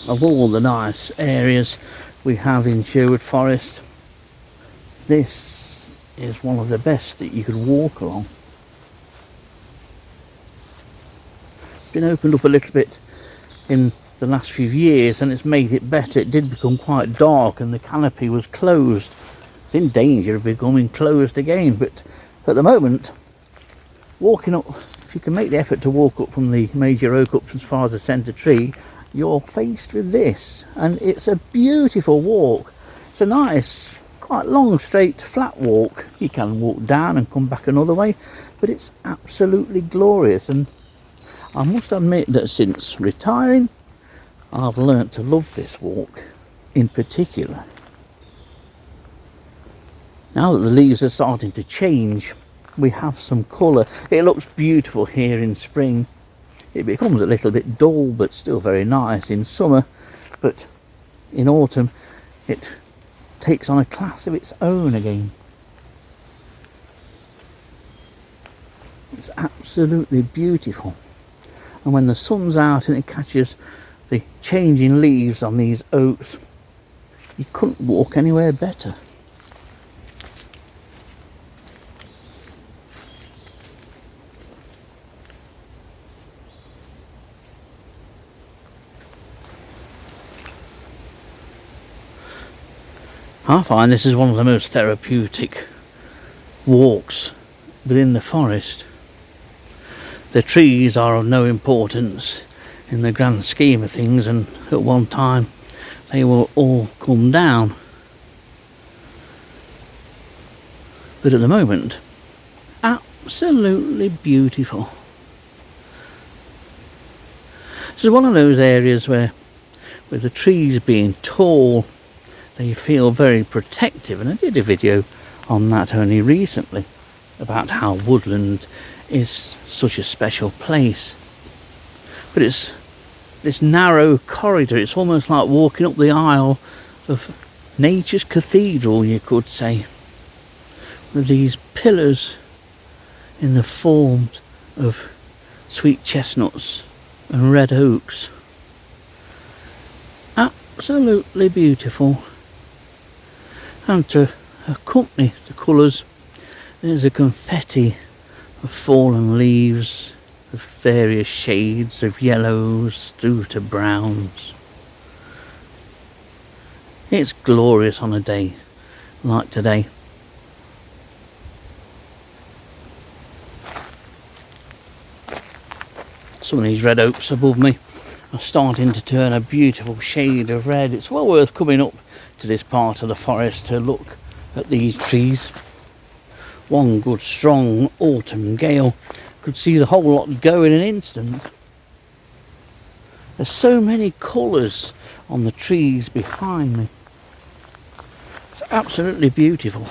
of all the nice areas we have in Sherwood Forest, this is one of the best that you could walk along. It's been opened up a little bit in the last few years and it's made it better. It did become quite dark and the canopy was closed. It's in danger of becoming closed again, but at the moment, walking up, if you can make the effort to walk up from the major oak up as far as the centre tree, you're faced with this, and it's a beautiful walk. It's a nice, quite long, straight, flat walk. You can walk down and come back another way, but it's absolutely glorious. And I must admit that since retiring, I've learnt to love this walk in particular. Now that the leaves are starting to change, we have some colour. It looks beautiful here in spring. It becomes a little bit dull but still very nice in summer, but in autumn it takes on a class of its own again. It's absolutely beautiful, and when the sun's out and it catches the changing leaves on these oaks, you couldn't walk anywhere better. I find this is one of the most therapeutic walks within the forest. The trees are of no importance in the grand scheme of things, and at one time they will all come down. But at the moment, absolutely beautiful. This is one of those areas where, with the trees being tall, they feel very protective, and I did a video on that only recently about how woodland is such a special place. But it's this narrow corridor, it's almost like walking up the aisle of nature's cathedral, you could say, with these pillars in the form of sweet chestnuts and red oaks. Absolutely beautiful. And to accompany the colours, there's a confetti of fallen leaves of various shades of yellows through to browns. It's glorious on a day like today. Some of these red oaks above me are starting to turn a beautiful shade of red. It's well worth coming up to this part of the forest to look at these trees. One good strong autumn gale could see the whole lot go in an instant. There's so many colours on the trees behind me. It's absolutely beautiful.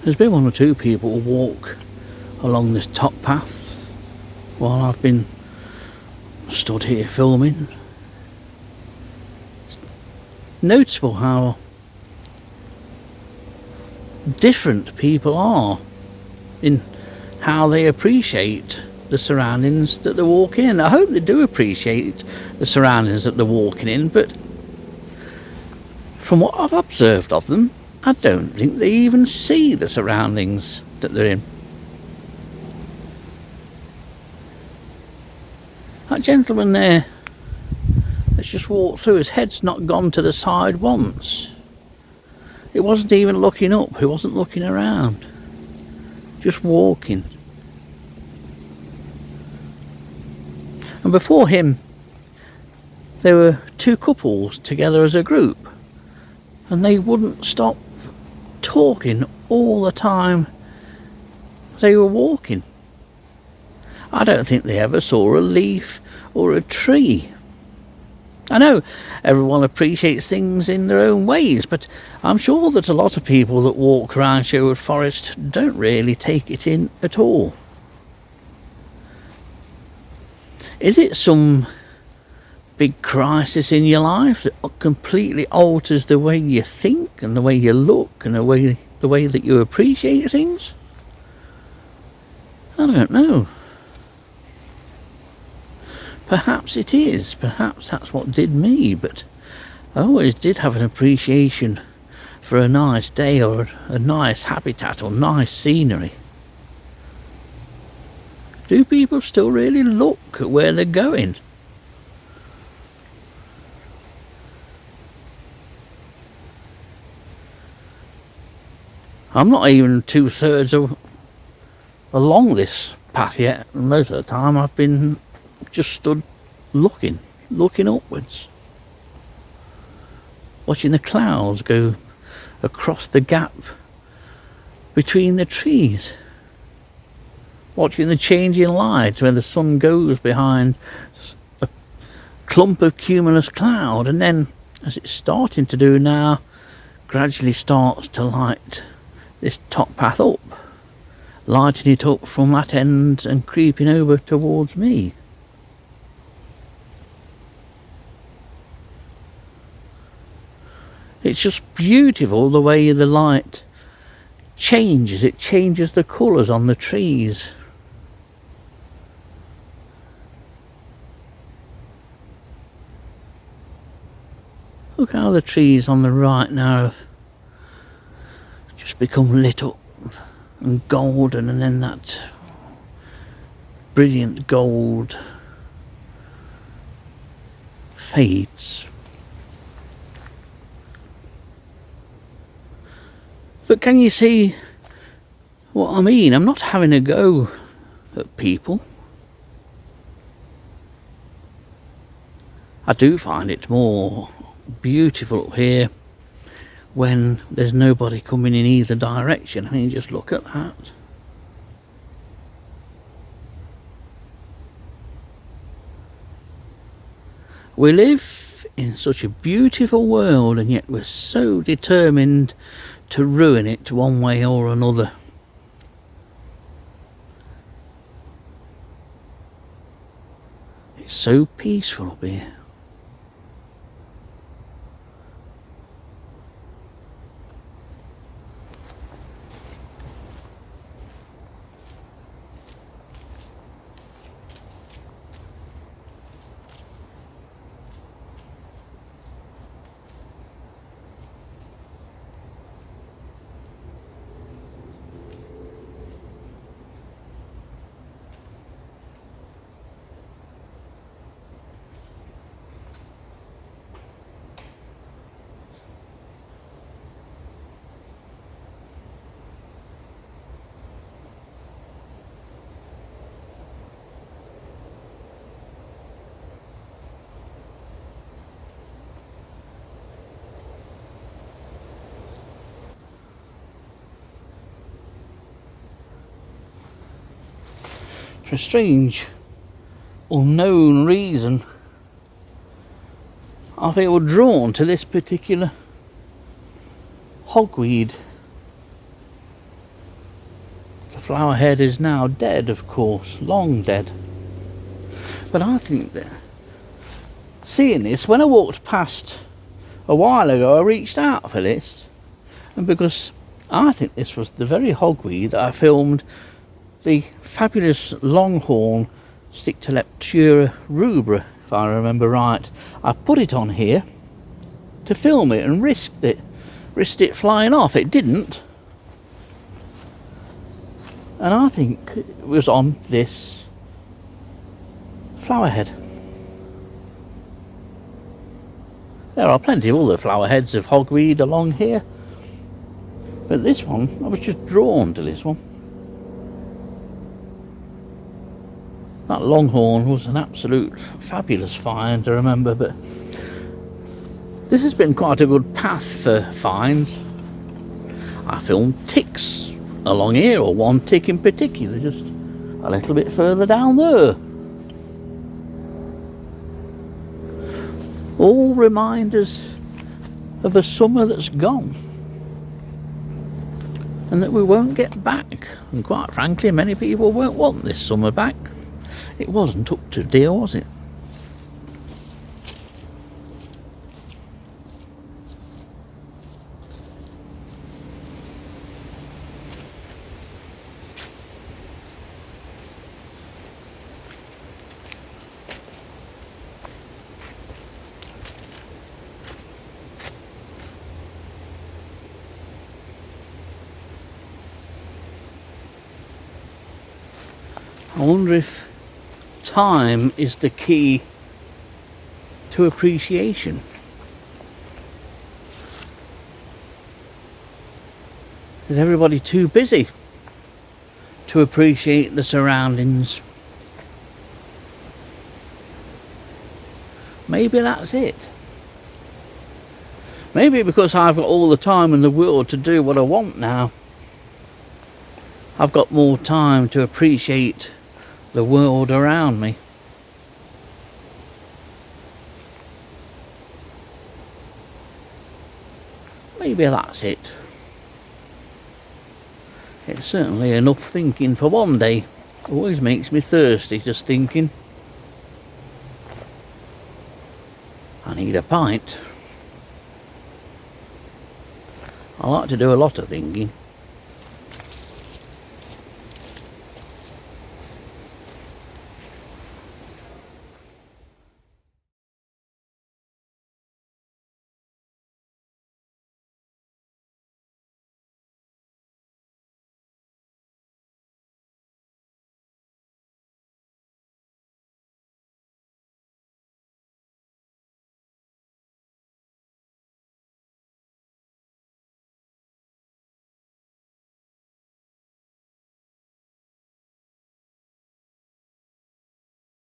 There's been one or two people walk along this top path while I've been stood here filming. It's noticeable how different people are in how they appreciate the surroundings that they're walking in. I hope they do appreciate the surroundings that they're walking in, but from what I've observed of them, I don't think they even see the surroundings that they're in. That gentleman there that's just walked through, his head's not gone to the side once. It wasn't even looking up, he wasn't looking around, just walking. And before him there were two couples together as a group, and they wouldn't stop talking all the time they were walking. I don't think they ever saw a leaf or a tree. I know everyone appreciates things in their own ways, but I'm sure that a lot of people that walk around Sherwood Forest don't really take it in at all. Is it some big crisis in your life that completely alters the way you think and the way you look and the way that you appreciate things? I don't know. Perhaps it is. Perhaps that's what did me, but I always did have an appreciation for a nice day or a nice habitat or nice scenery. Do people still really look at where they're going? I'm not even 2/3 along this path yet, and most of the time I've been just stood looking upwards, watching the clouds go across the gap between the trees, watching the changing light where the sun goes behind a clump of cumulus cloud, and then, as it's starting to do now, gradually starts to light this top path up, lighting it up from that end and creeping over towards me. It's just beautiful the way the light changes. It changes the colours on the trees. Look how the trees on the right now have just become lit up and golden, and then that brilliant gold fades. But can you see what I mean? I'm not having a go at people. I do find it more beautiful up here when there's nobody coming in either direction. I mean, just look at that. We live in such a beautiful world, and yet we're so determined to ruin it one way or another. It's so peaceful up here. For a strange, unknown reason, I feel drawn to this particular hogweed. The flower head is now dead, of course, long dead. But I think that seeing this, when I walked past a while ago, I reached out for this, and because I think this was the very hogweed that I filmed the fabulous longhorn Stictoleptura rubra, if I remember right. I put it on here to film it and risked it flying off. It didn't, and I think it was on this flower head. There are plenty of other flower heads of hogweed along here, but this one, I was just drawn to this one. That longhorn was an absolute fabulous find, I remember, but this has been quite a good path for finds. I filmed ticks along here, or one tick in particular, just a little bit further down there. All reminders of a summer that's gone and that we won't get back. And quite frankly, many people won't want this summer back. It wasn't up to deer, was it? I wonder if time is the key to appreciation. Is everybody too busy to appreciate the surroundings? Maybe that's it. Maybe because I've got all the time in the world to do what I want now, I've got more time to appreciate the world around me. Maybe that's it. It's certainly enough thinking for one day. Always makes me thirsty just thinking. I need a pint. I like to do a lot of thinking.